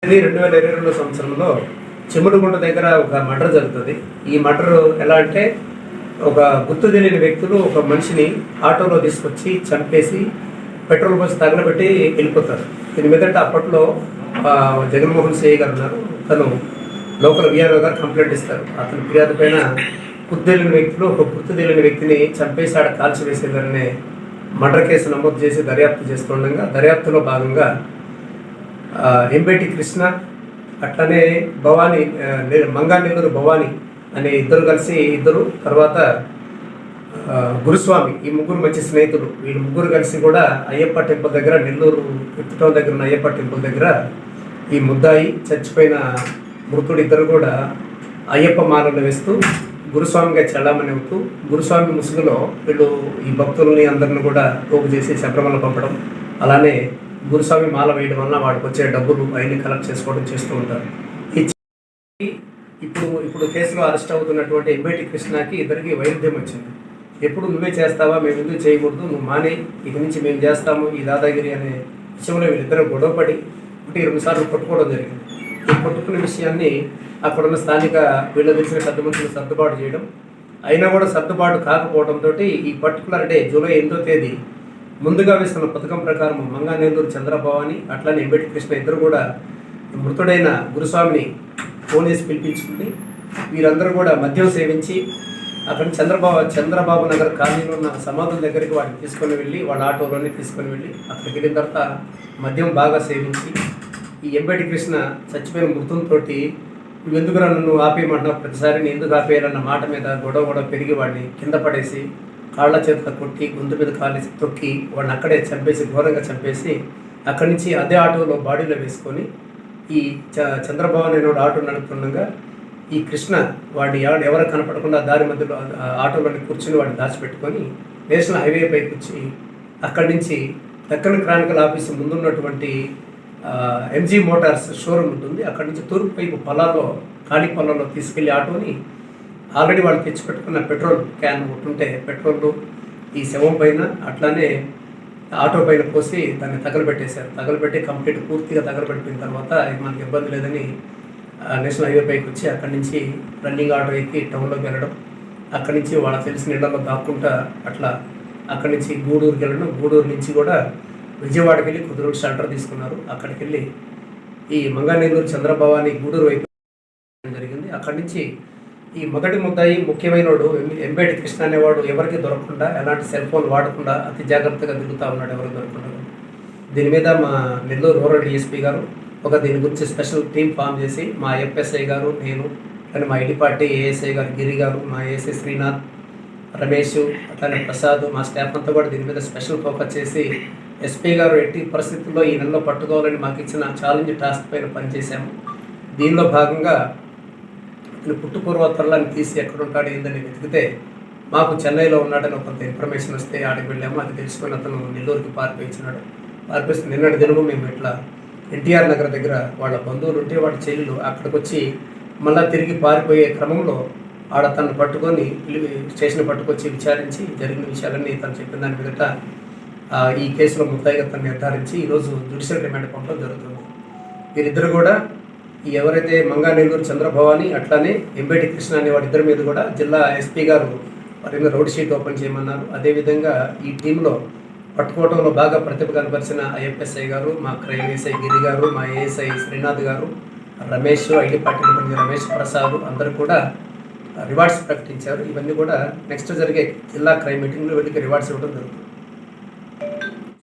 2022 సంవత్సరంలో చెముడుగుంట దగ్గర ఒక మర్డర్ జరుగుతుంది. ఈ మర్డర్ ఎలా అంటే ఒక గుర్తు తెలియని వ్యక్తులు ఒక మనిషిని ఆటోలో తీసుకొచ్చి చంపేసి పెట్రోల్ పోసి తగలబెట్టి వెళ్ళిపోతారు. దీని మీదట అప్పట్లో జగన్మోహన్ సిఐ గారు ఉన్నారు. తను లోకల్ విఆర్ఓ గారు కంప్లైంట్ ఇస్తారు. అతని ఫిర్యాదు పైన గుర్తు తెలియని వ్యక్తులు ఒక గుర్తు తెలియని వ్యక్తిని చంపేసి ఆడ కాల్చివేసేదారనే మర్డర్ కేసు నమోదు చేసి దర్యాప్తు చేస్తుండగా దర్యాప్తులో భాగంగా ఎంబేటి కృష్ణ అట్లనే భవానీ మంగానెల్లూరు భవానీ అనే ఇద్దరు తర్వాత గురుస్వామి, ఈ ముగ్గురు మంచి స్నేహితులు. వీళ్ళు ముగ్గురు కలిసి కూడా అయ్యప్ప టెంపుల్ దగ్గర, నెల్లూరు ఫిఫ్త్ టౌన్ దగ్గర ఉన్న అయ్యప్ప టెంపుల్ దగ్గర ఈ ముద్దాయి చచ్చిపోయిన మృతుడు ఇద్దరు కూడా అయ్యప్ప మాలలు వేస్తూ గురుస్వామిగా చల్లామని అవుతూ గురుస్వామి ముసుగులో వీళ్ళు ఈ భక్తుల్ని అందరిని కూడా పోగు చేసి శబరిమల పంపడం, అలానే గురుస్వామి మాల వేయడం వల్ల వాడికి వచ్చే డబ్బులు అవన్నీ కలెక్ట్ చేసుకోవడం చేస్తూ ఉంటారు. ఇప్పుడు కేసులో అరెస్ట్ అవుతున్నటువంటి ఎంబేటి కృష్ణకి ఇద్దరికి వైరుధ్యం వచ్చింది. ఎప్పుడు నువ్వే చేస్తావా, మేము ఎందుకు చేయకూడదు, నువ్వు మానే, ఇక నుంచి మేము చేస్తాము ఈ దాదాగిరి అనే విషయంలో వీళ్ళిద్దరూ గొడవపడి 1-2 సార్లు కొట్టుకోవడం జరిగింది. ఈ కొట్టుకునే విషయాన్ని అక్కడున్న స్థానిక వీళ్ళ తెలిసిన పెద్ద మనుషులు సర్దుబాటు చేయడం, అయినా కూడా సర్దుబాటు కాకపోవడంతో ఈ పర్టికులర్ డే జూలై 8వ తేదీ ముందుగా వేస్తున్న పథకం ప్రకారం మంగానెల్లూరు చంద్రభవాని అట్లానే ఎంబేటి కృష్ణ ఇద్దరు కూడా మృతుడైన గురుస్వామిని ఫోన్ చేసి పిలిపించుకుని వీరందరూ కూడా మద్యం సేవించి అక్కడ చంద్రబాబు నగర్ కాలనీలో ఉన్న సమాధుల దగ్గరికి వాడిని తీసుకొని వెళ్ళి వాళ్ళ ఆటోలోనే తీసుకొని వెళ్ళి అక్కడికి వెళ్ళిన తర్వాత మద్యం బాగా సేవించి ఈ ఎంబేటి కృష్ణ చచ్చిపోయిన మృతంతో నువ్వెందుకు నన్ను ఆపేయమంటున్నావు, ప్రతిసారి నేను ఎందుకు ఆపేయాలన్న మాట మీద గొడవ పెరిగి వాడిని కింద పడేసి కాళ్ళ చేతుల కొట్టి గొంతు మీద కాలేసి తొక్కి వాడిని అక్కడే చంపేసి ఘోరంగా చంపేసి అక్కడి నుంచి అదే ఆటోలో బాడీలో వేసుకొని ఈ చంద్రబాబు అనే ఆటో నడుపుతుండగా ఈ కృష్ణ వాడి ఎవరు కనపడకుండా దారి మధ్యలో ఆటోలోని కూర్చుని వాడిని దాచిపెట్టుకొని నేషనల్ హైవే పైకి వచ్చి అక్కడి నుంచి దక్కన్ క్రానికల్ ఆఫీస్ ముందున్నటువంటి ఎంజీ మోటార్స్ షోరూమ్ ఉంటుంది. అక్కడి నుంచి తూర్పు వైపు ఖాళీ పొలాల్లో తీసుకెళ్లి ఆటోని ఆల్రెడీ వాళ్ళు తెచ్చిపెట్టుకున్న పెట్రోల్ క్యాన్ ఉంటుంటే పెట్రోల్ ఈ శవం పైన అట్లానే ఆటో పైన పోసి దాన్ని తగలబెట్టేశారు. తగలబెట్టి పూర్తిగా తగలబెట్టిన తర్వాత మనకి ఇబ్బంది లేదని నేషనల్ హైవే పైకి వచ్చి అక్కడి నుంచి రన్నింగ్ ఆటో ఎక్కి టౌన్లోకి వెళ్ళడం, అక్కడి నుంచి వాళ్ళకి తెలిసిన ఇళ్లలో దాక్కుంటా అట్లా అక్కడి నుంచి గూడూరుకి వెళ్ళడం, గూడూరు నుంచి కూడా విజయవాడకి వెళ్ళి కొద్ది రోజులు షెల్టర్ తీసుకున్నారు. అక్కడికి వెళ్ళి ఈ మంగానెల్లూరు చంద్రభవాని గూడూరు వైపు జరిగింది. అక్కడి నుంచి ఈ మొదటి ముద్దాయి ముఖ్యమైనవాడు ఎంబేటి కృష్ణ అనేవాడు ఎవరికి దొరకకుండా, ఎలాంటి సెల్ ఫోన్ వాడకుండా అతి జాగ్రత్తగా తిరుగుతూ ఉన్నాడు ఎవరికి దొరకకుండా. దీని మీద మా నెల్లూరు రూరల్ డిఎస్పీ గారు దీని గురించి స్పెషల్ టీం ఫామ్ చేసి మా ఎఫ్ఎస్ఐ గారు, నేను కానీ మా ఐడి పార్టీ ఏఎస్ఐ గారు గిరి గారు, మా ఏఎస్ఐ శ్రీనాథ్, రమేష్, అట్లానే ప్రసాద్, మా స్టాఫ్ అంతా కూడా దీని మీద స్పెషల్ ఫోకస్ చేసి ఎస్పీ గారు ఎట్టి పరిస్థితుల్లో ఈ నెలలో పట్టుకోవాలని మాకు ఇచ్చిన ఛాలెంజ్ టాస్క్ పైన పనిచేశాము. దీనిలో భాగంగా అతను పుట్టుపూర్వోత్తరాలను తీసి ఎక్కడుంటాడు ఏందని వెతికితే మాకు చెన్నైలో ఉన్నాడని కొంత ఇన్ఫర్మేషన్ వస్తే ఆడికి వెళ్ళాము. అది తెలుసుకొని అతను నెల్లూరుకి పారిపోయించినాడు. పారిపోయి నిన్నటి దినము మేము ఇట్లా ఎన్టీఆర్ నగర్ దగ్గర వాళ్ళ బంధువులు ఉంటే వాళ్ళ చెల్లెలు అక్కడికి వచ్చి మళ్ళీ తిరిగి పారిపోయే క్రమంలో ఆడ తను పట్టుకొని స్టేషన్ పట్టుకొచ్చి విచారించి జరిగిన విషయాలన్నీ తను చెప్పిన దాని మీదట ఈ కేసులో ముద్దాయిగా తను నిర్ధారించి ఈరోజు జ్యుడిషియల్ రిమాండ్ పంపడం జరుగుతుంది. వీరిద్దరు కూడా ఎవరైతే మంగానెల్లూరు చంద్రభవాని అట్లానే ఎంబేటి కృష్ణ అనే వాడిద్దరి మీద కూడా జిల్లా ఎస్పీ గారు వారి మీద రౌడ్ షీట్ ఓపెన్ చేయమన్నారు. అదేవిధంగా ఈ టీంలో పట్టుకోవడంలో బాగా ప్రతిభ కనపరిచిన ఐఎఫ్ఎస్ఐ గారు, మా క్రైమ్ ఎస్ఐ గిరి గారు, మా ఏఎస్ఐ శ్రీనాథ్ గారు, రమేష్, ఐడి పార్టీలో పనిచేసిన రమేష్, ప్రసాద్ అందరూ కూడా రివార్డ్స్ ప్రకటించారు. ఇవన్నీ కూడా నెక్స్ట్ జరిగే జిల్లా క్రైమ్ మీటింగ్లో వీళ్ళకి రివార్డ్స్ ఇవ్వడం జరుగుతుంది.